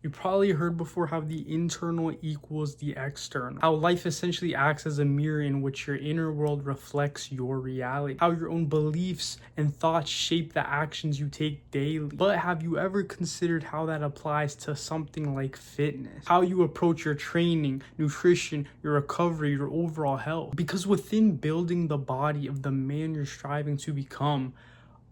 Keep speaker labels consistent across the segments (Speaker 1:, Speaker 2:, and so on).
Speaker 1: You probably heard before how the internal equals the external. How life essentially acts as a mirror in which your inner world reflects your reality. How your own beliefs and thoughts shape the actions you take daily. But have you ever considered how that applies to something like fitness? How you approach your training, nutrition, your recovery, your overall health? Because within building the body of the man you're striving to become,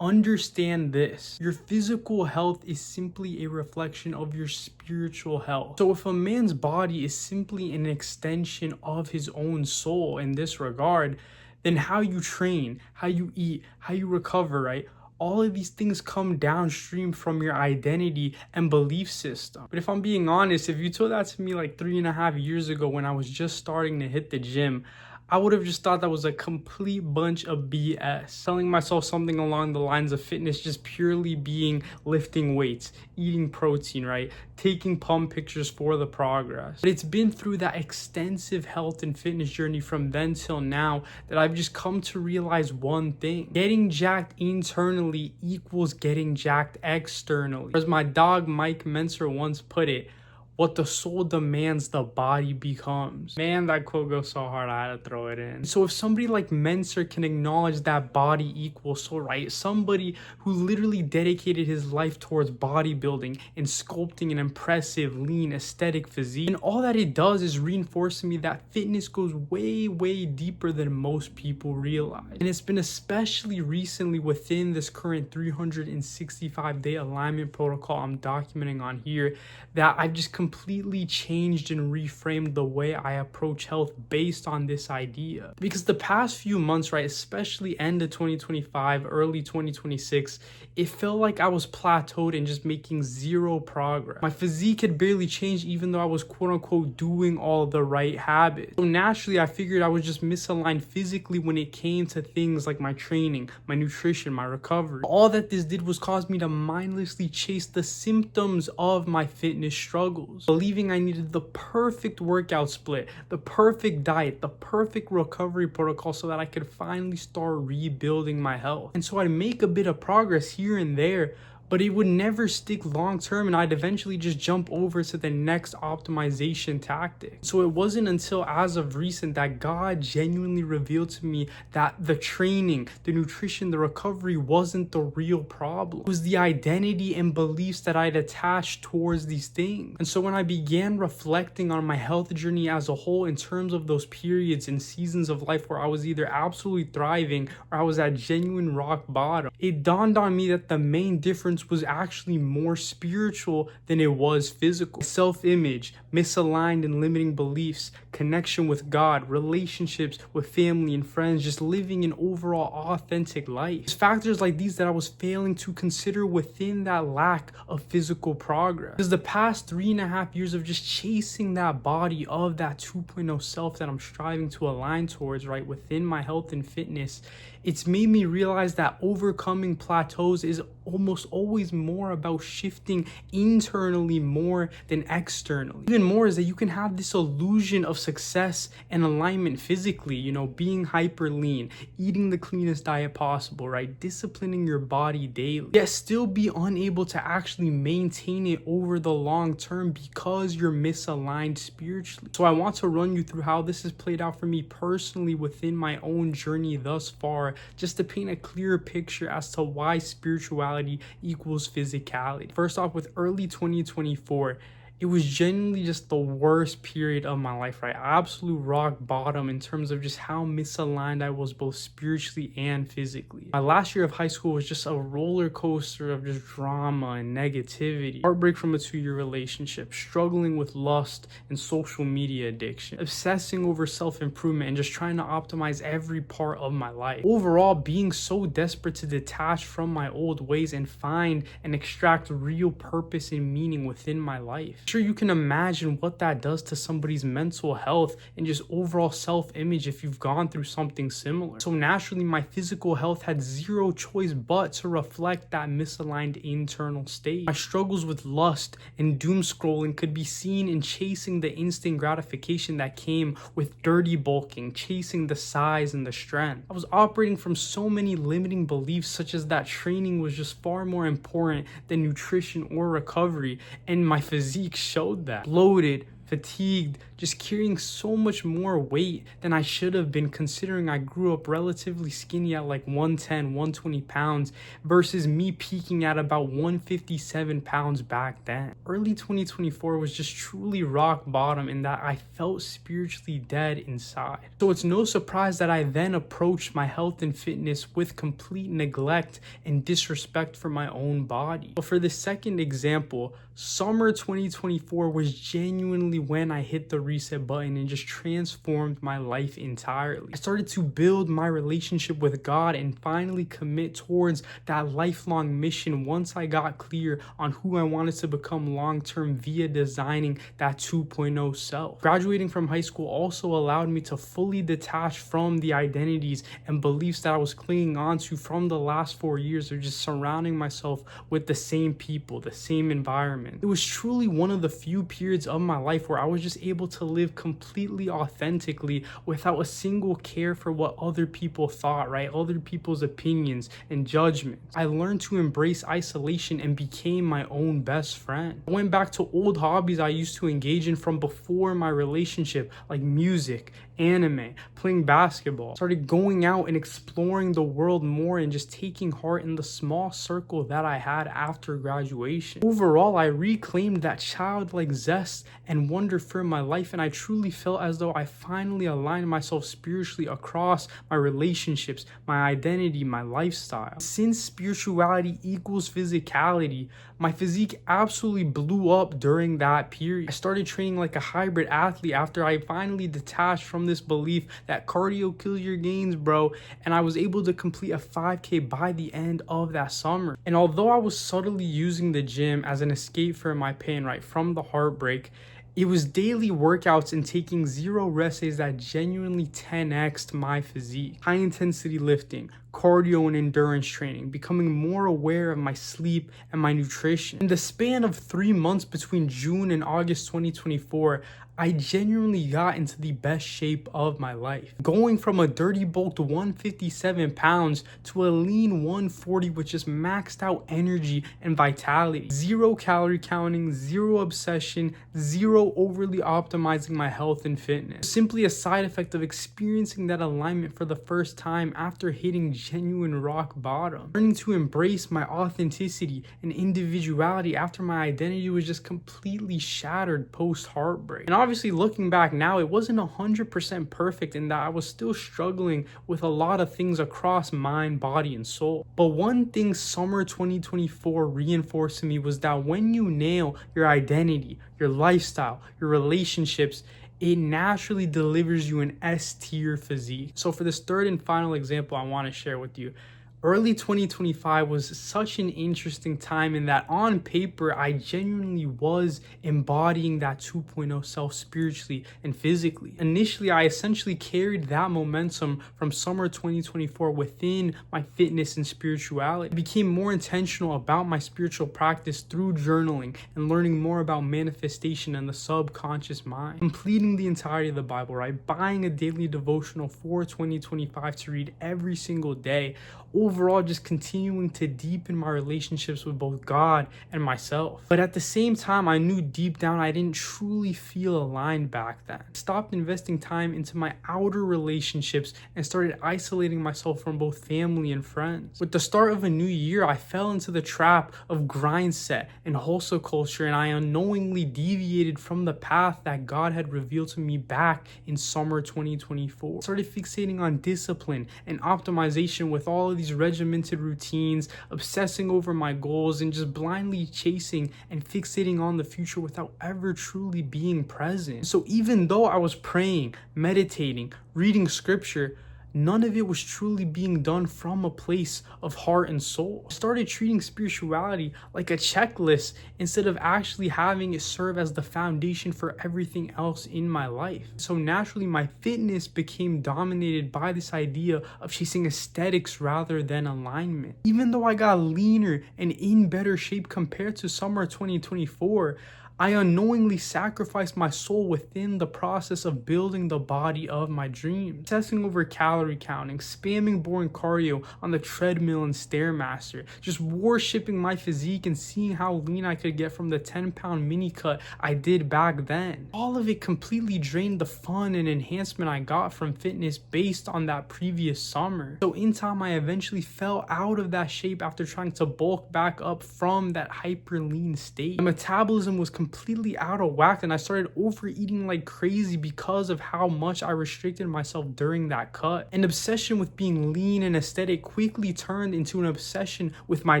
Speaker 1: understand this: your physical health is simply a reflection of your spiritual health. So if a man's body is simply an extension of his own soul in this regard, then how you train, how you eat, how you recover, right? All of these things come downstream from your identity and belief system. But if I'm being honest, if you told that to me like 3.5 years ago when I was just starting to hit the gym, I would have just thought that was a complete bunch of BS. Telling myself something along the lines of fitness just purely being lifting weights, eating protein, right? Taking pump pictures for the progress. But it's been through that extensive health and fitness journey from then till now that I've just come to realize one thing: getting jacked internally equals getting jacked externally. As my dog Mike Menser once put it, what the soul demands, the body becomes. Man, that quote goes so hard, I had to throw it in. So if somebody like Menser can acknowledge that body equals soul, right? Somebody who literally dedicated his life towards bodybuilding and sculpting an impressive, lean, aesthetic physique. And all that it does is reinforce to me that fitness goes way, way deeper than most people realize. And it's been especially recently within this current 365-day alignment protocol I'm documenting on here that I've just completely changed and reframed the way I approach health based on this idea. Because the past few months, right, especially end of 2025, early 2026, it felt like I was plateaued and just making zero progress. My physique had barely changed even though I was quote unquote doing all the right habits. So naturally, I figured I was just misaligned physically when it came to things like my training, my nutrition, my recovery. All that this did was cause me to mindlessly chase the symptoms of my fitness struggles, believing I needed the perfect workout split, the perfect diet, the perfect recovery protocol so that I could finally start rebuilding my health. And so I'd make a bit of progress here and there, but it would never stick long term, and I'd eventually just jump over to the next optimization tactic. So it wasn't until as of recent that God genuinely revealed to me that the training, the nutrition, the recovery wasn't the real problem. It was the identity and beliefs that I'd attached towards these things. And so when I began reflecting on my health journey as a whole in terms of those periods and seasons of life where I was either absolutely thriving or I was at genuine rock bottom, it dawned on me that the main difference was actually more spiritual than it was physical. Self-image, misaligned and limiting beliefs, connection with God, relationships with family and friends, just living an overall authentic life. It's factors like these that I was failing to consider within that lack of physical progress. Because the past 3.5 years of just chasing that body of that 2.0 self that I'm striving to align towards, right, within my health and fitness, it's made me realize that overcoming plateaus is almost always more about shifting internally more than externally. Even more is that you can have this illusion of success and alignment physically, you know, being hyper lean, eating the cleanest diet possible, right? Disciplining your body daily, yet still be unable to actually maintain it over the long term because you're misaligned spiritually. So I want to run you through how this has played out for me personally within my own journey thus far, just to paint a clearer picture as to why spirituality equals physicality. First off, with early 2024, it was genuinely just the worst period of my life, right? Absolute rock bottom in terms of just how misaligned I was both spiritually and physically. My last year of high school was just a roller coaster of just drama and negativity. Heartbreak from a 2-year relationship, struggling with lust and social media addiction, obsessing over self-improvement and just trying to optimize every part of my life. Overall, being so desperate to detach from my old ways and find and extract real purpose and meaning within my life. Sure, you can imagine what that does to somebody's mental health and just overall self-image if you've gone through something similar. So naturally, my physical health had zero choice but to reflect that misaligned internal state. My struggles with lust and doom scrolling could be seen in chasing the instant gratification that came with dirty bulking, chasing the size and the strength. I was operating from so many limiting beliefs, such as that training was just far more important than nutrition or recovery, and my physique physique showed that. Bloated, fatigued, just carrying so much more weight than I should have been, considering I grew up relatively skinny at like 110, 120 pounds versus me peaking at about 157 pounds back then. Early 2024 was just truly rock bottom in that I felt spiritually dead inside. So it's no surprise that I then approached my health and fitness with complete neglect and disrespect for my own body. But for the second example, summer 2024 was genuinely when I hit the reset button and just transformed my life entirely. I started to build my relationship with God and finally commit towards that lifelong mission once I got clear on who I wanted to become long-term via designing that 2.0 self. Graduating from high school also allowed me to fully detach from the identities and beliefs that I was clinging on to from the last 4 years of just surrounding myself with the same people, the same environment. It was truly one of the few periods of my life where I was just able to live completely authentically without a single care for what other people thought, right? Other people's opinions and judgments. I learned to embrace isolation and became my own best friend. I went back to old hobbies I used to engage in from before my relationship, like music, anime, playing basketball. Started going out and exploring the world more and just taking heart in the small circle that I had after graduation. Overall, I reclaimed that childlike zest and wonder for my life, and I truly felt as though I finally aligned myself spiritually across my relationships, my identity, my lifestyle. Since spirituality equals physicality, my physique absolutely blew up during that period. I started training like a hybrid athlete after I finally detached from this belief that cardio kills your gains, bro, and I was able to complete a 5K by the end of that summer. And although I was subtly using the gym as an escape for my pain, right, from the heartbreak, it was daily workouts and taking 0 rest days that genuinely 10x'd my physique. High intensity lifting, cardio and endurance training, becoming more aware of my sleep and my nutrition. In the span of 3 months between June and August 2024, I genuinely got into the best shape of my life. Going from a dirty bulked 157 pounds to a lean 140 with just maxed out energy and vitality. 0 calorie counting, 0 obsession, 0 overly optimizing my health and fitness. Simply a side effect of experiencing that alignment for the first time after hitting genuine rock bottom. Learning to embrace my authenticity and individuality after my identity was just completely shattered post-heartbreak. And obviously, looking back now, it wasn't 100% perfect in that I was still struggling with a lot of things across mind, body, and soul. But one thing summer 2024 reinforced to me was that when you nail your identity, your lifestyle, your relationships, it naturally delivers you an S-tier physique. So for this third and final example I want to share with you, early 2025 was such an interesting time in that on paper, I genuinely was embodying that 2.0 self spiritually and physically. Initially, I essentially carried that momentum from summer 2024 within my fitness and spirituality. I became more intentional about my spiritual practice through journaling and learning more about manifestation and the subconscious mind. Completing the entirety of the Bible, right? Buying a daily devotional for 2025 to read every single day. Overall, just continuing to deepen my relationships with both God and myself. But at the same time, I knew deep down I didn't truly feel aligned back then. I stopped investing time into my outer relationships and started isolating myself from both family and friends. With the start of a new year, I fell into the trap of grind set and hustle culture, and I unknowingly deviated from the path that God had revealed to me back in summer 2024. I started fixating on discipline and optimization with all of these regimented routines, obsessing over my goals, and just blindly chasing and fixating on the future without ever truly being present. So even though I was praying, meditating, reading scripture, none of it was truly being done from a place of heart and soul. I started treating spirituality like a checklist instead of actually having it serve as the foundation for everything else in my life. So naturally, my fitness became dominated by this idea of chasing aesthetics rather than alignment. Even though I got leaner and in better shape compared to summer 2024, I unknowingly sacrificed my soul within the process of building the body of my dreams. Obsessing over calorie counting, spamming boring cardio on the treadmill and Stairmaster, just worshipping my physique and seeing how lean I could get from the 10-pound mini cut I did back then. All of it completely drained the fun and enhancement I got from fitness based on that previous summer. So in time, I eventually fell out of that shape after trying to bulk back up from that hyper lean state. My metabolism was completely out of whack and I started overeating like crazy because of how much I restricted myself during that cut. An obsession with being lean and aesthetic quickly turned into an obsession with my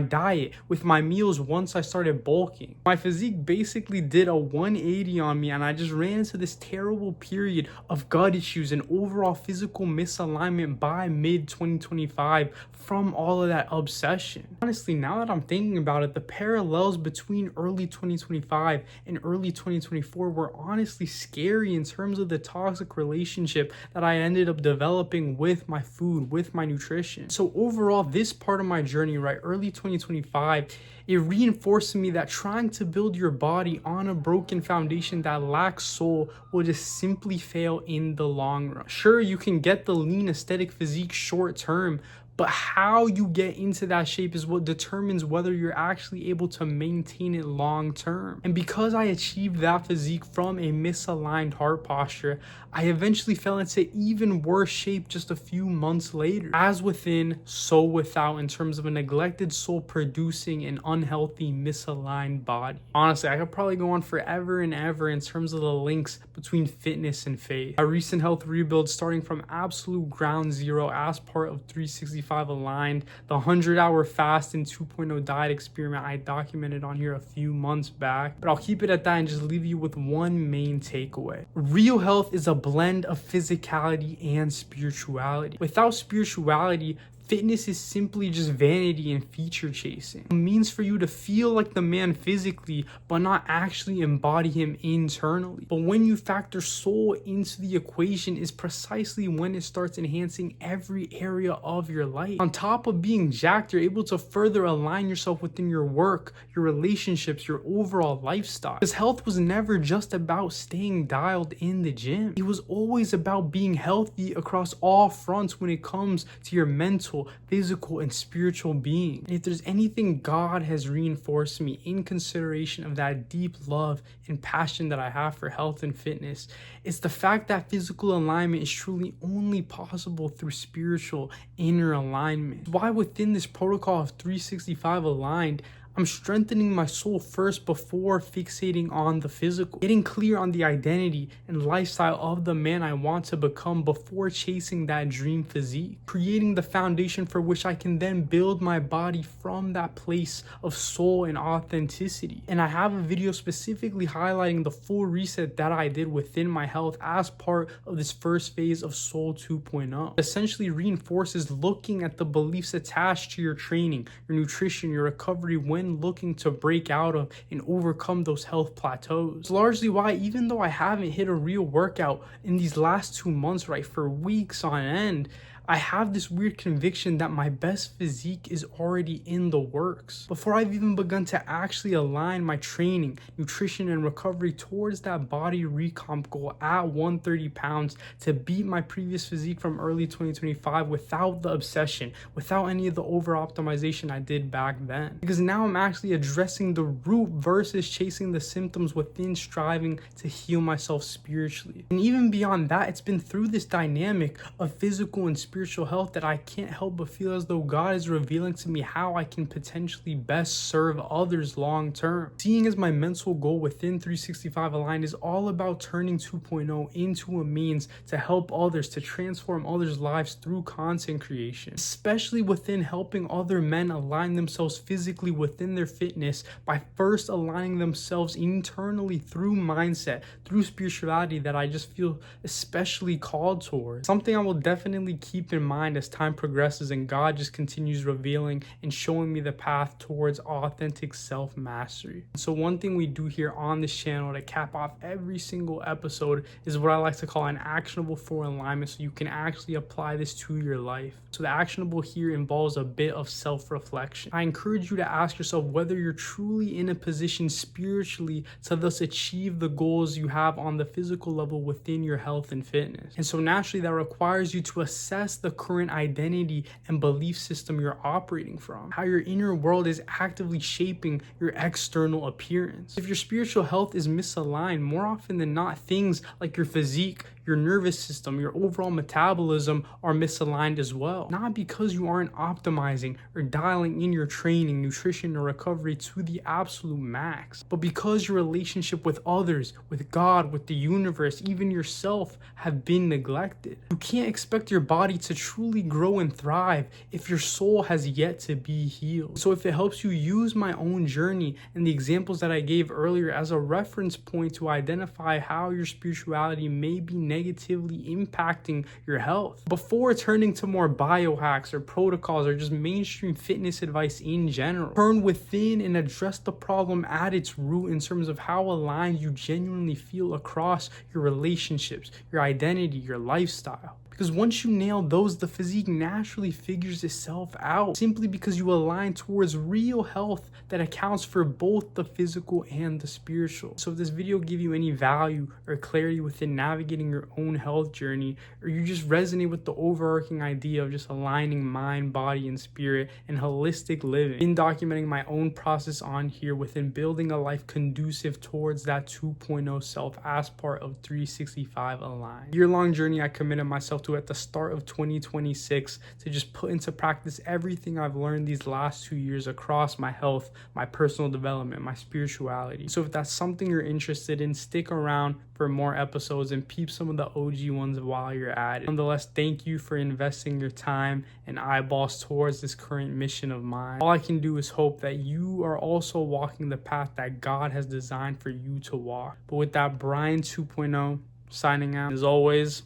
Speaker 1: diet, with my meals once I started bulking. My physique basically did a 180 on me and I just ran into this terrible period of gut issues and overall physical misalignment by mid 2025 from all of that obsession. Honestly, now that I'm thinking about it, the parallels between early 2025 and early 2024 were honestly scary in terms of the toxic relationship that I ended up developing with my food, with my nutrition. So overall, this part of my journey, right, early 2025, it reinforced me that trying to build your body on a broken foundation that lacks soul will just simply fail in the long run. Sure, you can get the lean aesthetic physique short term, but how you get into that shape is what determines whether you're actually able to maintain it long term. And because I achieved that physique from a misaligned heart posture, I eventually fell into even worse shape just a few months later. As within, so without, in terms of a neglected soul producing an unhealthy, misaligned body. Honestly, I could probably go on forever and ever in terms of the links between fitness and faith. A recent health rebuild starting from absolute ground zero as part of 365 aligned, the 100-hour fast and 2.0 diet experiment I documented on here a few months back. But I'll keep it at that and just leave you with one main takeaway. Real health is a blend of physicality and spirituality. Without spirituality, fitness is simply just vanity and feature chasing. It means for you to feel like the man physically, but not actually embody him internally. But when you factor soul into the equation is precisely when it starts enhancing every area of your life. On top of being jacked, you're able to further align yourself within your work, your relationships, your overall lifestyle. Because health was never just about staying dialed in the gym. It was always about being healthy across all fronts when it comes to your mental, physical, and spiritual being. And if there's anything God has reinforced me in consideration of that deep love and passion that I have for health and fitness, it's the fact that physical alignment is truly only possible through spiritual inner alignment. Why within this protocol of 365 aligned, I'm strengthening my soul first before fixating on the physical. Getting clear on the identity and lifestyle of the man I want to become before chasing that dream physique. Creating the foundation for which I can then build my body from that place of soul and authenticity. And I have a video specifically highlighting the full reset that I did within my health as part of this first phase of Soul 2.0. It essentially reinforces looking at the beliefs attached to your training, your nutrition, your recovery when looking to break out of and overcome those health plateaus. It's largely why, even though I haven't hit a real workout in these last 2 months, right, for weeks on end, I have this weird conviction that my best physique is already in the works. Before I've even begun to actually align my training, nutrition, and recovery towards that body recomp goal at 130 pounds to beat my previous physique from early 2025 without the obsession, without any of the over-optimization I did back then. Because now I'm actually addressing the root versus chasing the symptoms within striving to heal myself spiritually. And even beyond that, it's been through this dynamic of physical and spiritual health that I can't help but feel as though God is revealing to me how I can potentially best serve others long term. Seeing as my mental goal within 365 Aligned is all about turning 2.0 into a means to help others, to transform others' lives through content creation, especially within helping other men align themselves physically within their fitness by first aligning themselves internally through mindset, through spirituality, that I just feel especially called towards. Something I will definitely keep keep in mind as time progresses and God just continues revealing and showing me the path towards authentic self-mastery. So one thing we do here on this channel to cap off every single episode is what I like to call an actionable for alignment, so you can actually apply this to your life. So the actionable here involves a bit of self-reflection. I encourage you to ask yourself whether you're truly in a position spiritually to thus achieve the goals you have on the physical level within your health and fitness. And so naturally that requires you to assess the current identity and belief system you're operating from, how your inner world is actively shaping your external appearance. If your spiritual health is misaligned, more often than not, things like your physique, your nervous system, your overall metabolism are misaligned as well. Not because you aren't optimizing or dialing in your training, nutrition, or recovery to the absolute max, but because your relationship with others, with God, with the universe, even yourself have been neglected. You can't expect your body to truly grow and thrive if your soul has yet to be healed. So if it helps you, use my own journey and the examples that I gave earlier as a reference point to identify how your spirituality may be negatively impacting your health before turning to more biohacks or protocols or just mainstream fitness advice in general. Turn within and address the problem at its root in terms of how aligned you genuinely feel across your relationships, your identity, your lifestyle. Because once you nail those, the physique naturally figures itself out, simply because you align towards real health that accounts for both the physical and the spiritual. So if this video gave you any value or clarity within navigating your own health journey, or you just resonate with the overarching idea of just aligning mind, body, and spirit and holistic living, in documenting my own process on here within building a life conducive towards that 2.0 self as part of 365 Align. Year-long journey I committed myself to at the start of 2026 to just put into practice everything I've learned these last 2 years across my health, my personal development, my spirituality. So if that's something you're interested in, stick around for more episodes and peep some of the OG ones while you're at it. Nonetheless, thank you for investing your time and eyeballs towards this current mission of mine. All I can do is hope that you are also walking the path that God has designed for you to walk. But with that, Brian 2.0 signing out. As always,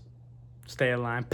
Speaker 1: stay aligned.